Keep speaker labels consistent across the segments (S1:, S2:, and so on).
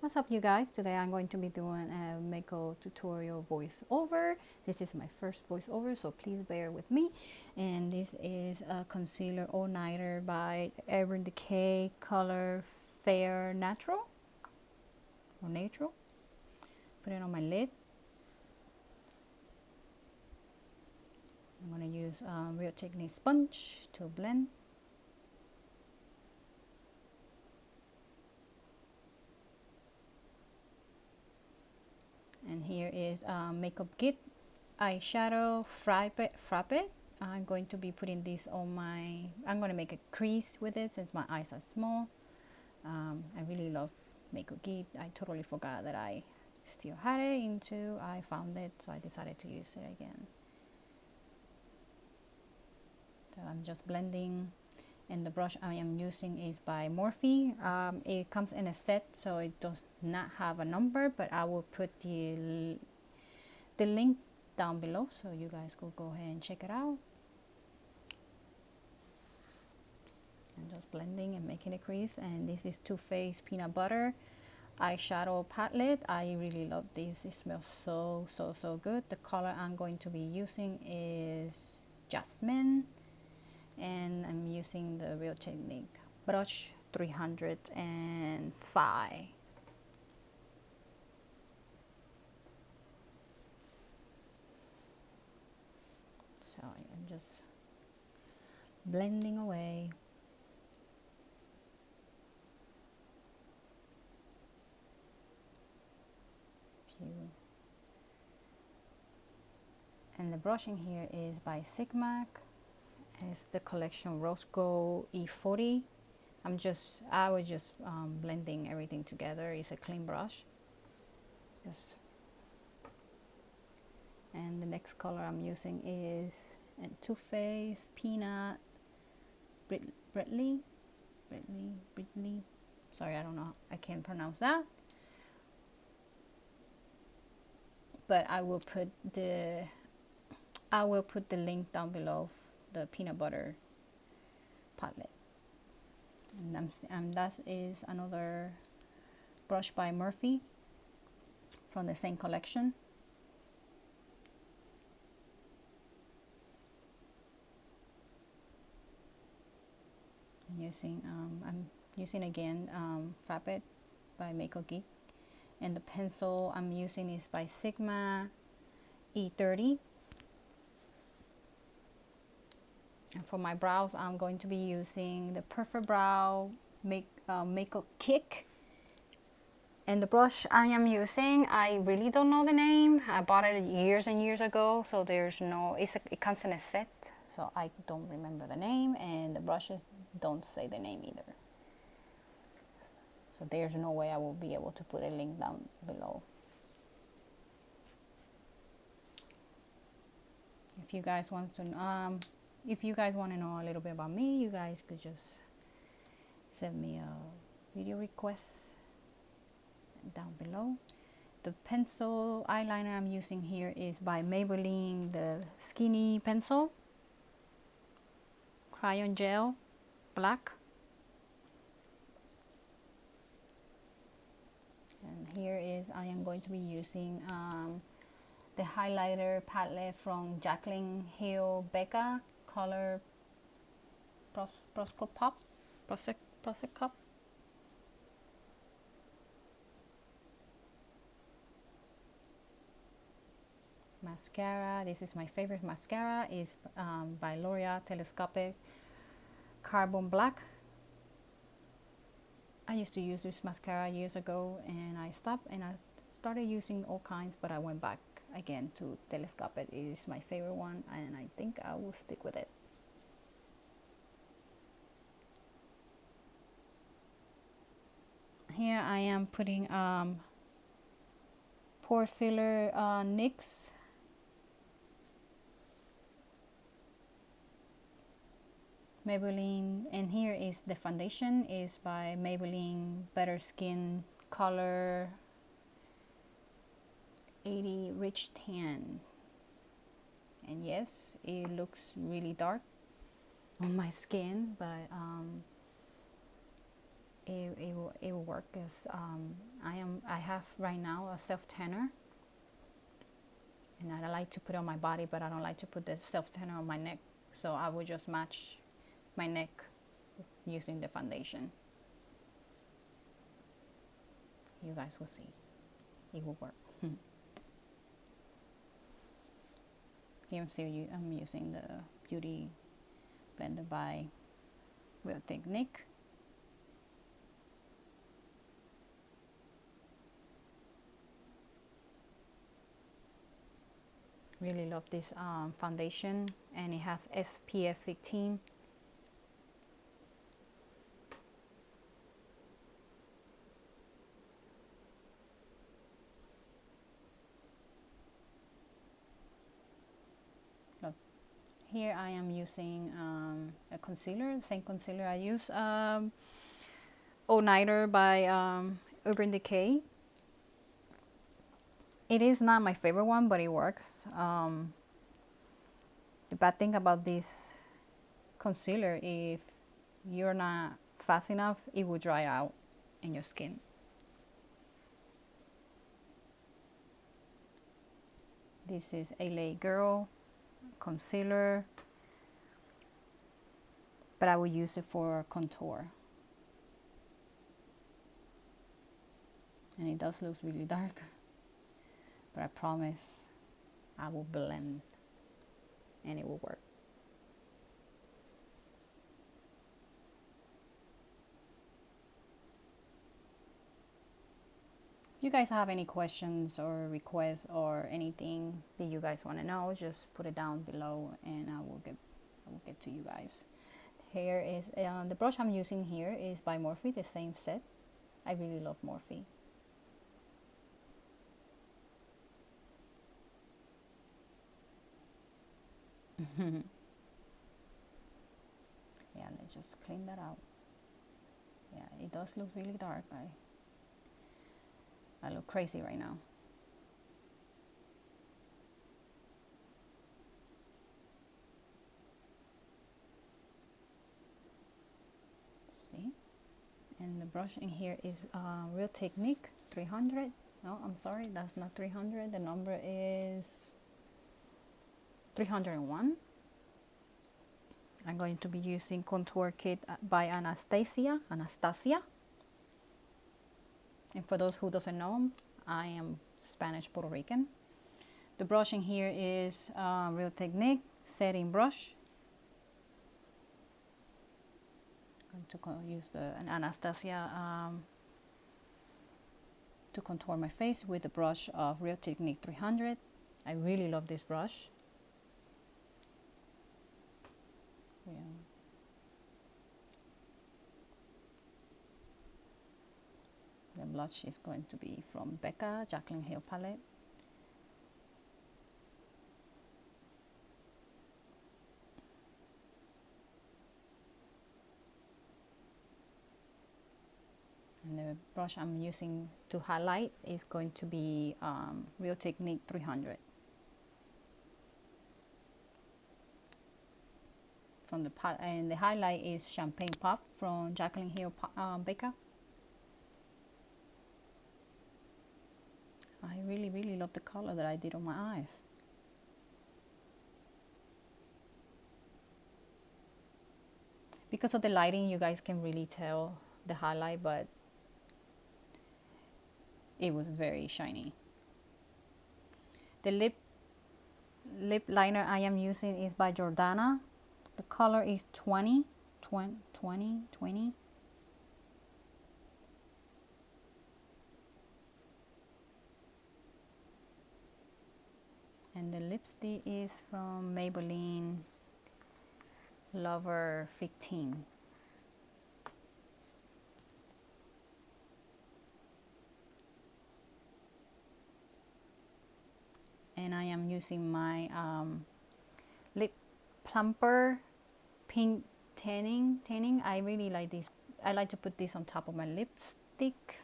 S1: What's up, you guys? Today I'm going to be doing a makeup tutorial voiceover. This is my first voiceover, so please bear with me. And this is a concealer all-nighter by Urban Decay Color Fair Natural or Natural. Put it on my lid. I'm going to use Real Technique sponge to blend. And here is Makeup Kit eyeshadow frappe. I'm going to be putting this on my, I'm going to make a crease with it since my eyes are small. I really love Makeup Kit. I totally forgot that I still had it until I found it, so I decided to use it again. So I'm just blending, and the brush I am using is by Morphe. It comes in a set, so it does not have a number, but I will put the link down below so you guys could go ahead and check it out. I'm just blending and making a crease, and this is Too Faced Peanut Butter eyeshadow palette. I really love this. It smells so good. The color I'm going to be using is Jasmine, and I'm using the Real Technique brush 305. So I'm just blending away. And the brushing here is by Sigma. It's the collection Rose Gold E40. I was just blending everything together. It's a clean brush. And the next color I'm using is Too Faced Peanut Brittley. Sorry, I don't know. I can't pronounce that. But I will put the link down below, the peanut butter palette. And that is another brush by Morphe from the same collection. I'm using again Favorite by Makeup Geek, and the pencil I'm using is by Sigma E30. And for my brows, I'm going to be using the Perfect Brow Makeup Kick. And the brush I am using, I really don't know the name. I bought it years and years ago, so there's no, it comes in a set, so I don't remember the name, and the brushes don't say the name either. So there's no way I will be able to put a link down below. If you guys want to know a little bit about me, you guys could just send me a video request down below. The pencil eyeliner I'm using here is by Maybelline, the Skinny Pencil Crayon Gel Black. And here is, I am going to be using the highlighter palette from Jaclyn Hill Becca color PROSECCO. Mascara. This is my favorite mascara. Is by L'Oreal Telescopic Carbon Black. I used to use this mascara years ago, and I stopped, and I started using all kinds, but I went back again to Telescopic. It is my favorite one, and I think I will stick with it. Here I am putting pore filler NYX Maybelline, and here is the foundation is by Maybelline Better Skin Color 80 Rich Tan. And yes, it looks really dark on my skin, but it will work, because I have right now a self tanner, and I like to put it on my body, but I don't like to put the self tanner on my neck, so I will just match my neck using the foundation. You guys will see, it will work. Here I'm using the Beauty Blender by Real Technique. Really love this foundation, and it has SPF 15. Look, here I am using a concealer, same concealer I use, All Nighter by Urban Decay. It is not my favorite one, but it works. The bad thing about this concealer, if you're not fast enough, it will dry out in your skin. This is LA Girl concealer, but I will use it for contour. And it does look really dark, but I promise I will blend and it will work. If you guys have any questions or requests or anything that you guys want to know, just put it down below and I will get to you guys. Here is the brush I'm using here is by Morphe, the same set. I really love Morphe. Yeah, let's just clean that out. Yeah, it does look really dark. I look crazy right now. See? And the brush in here is Real Technique 300. No, I'm sorry, that's not 300. The number is 301. I'm going to be using Contour Kit by Anastasia. And for those who doesn't know, I am Spanish Puerto Rican. The brush in here is Real Technique setting brush. I'm going to use an Anastasia to contour my face with the brush of Real Technique 300. I really love this brush. Yeah. The blush is going to be from Becca Jaclyn Hill palette. And the brush I'm using to highlight is going to be Real Technique 300. From the and the highlight is Champagne Pop from Jaclyn Hill Becca. I really love the color that I did on my eyes. Because of the lighting, you guys can really tell the highlight, but it was very shiny. The lip liner I am using is by Jordana. The color is 20. And the lipstick is from Maybelline Lover 15. And I am using my lip plumper pink tanning. I really like this. I like to put this on top of my lipstick.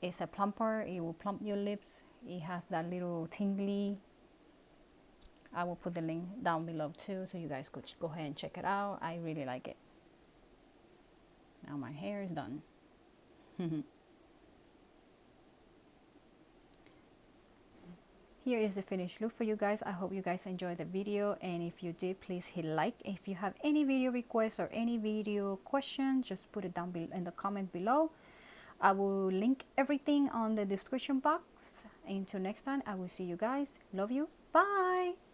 S1: It's a plumper. It will plump your lips. It has that little tingly. I will put the link down below too, so you guys could go ahead and check it out. I really like it. Now my hair is done. Here is the finished look for you guys. I hope you guys enjoyed the video, and if you did, please hit like. If you have any video requests or any video questions, just put it down in the comment below. I will link everything on the description box. Until next time, I will see you guys. Love you. Bye.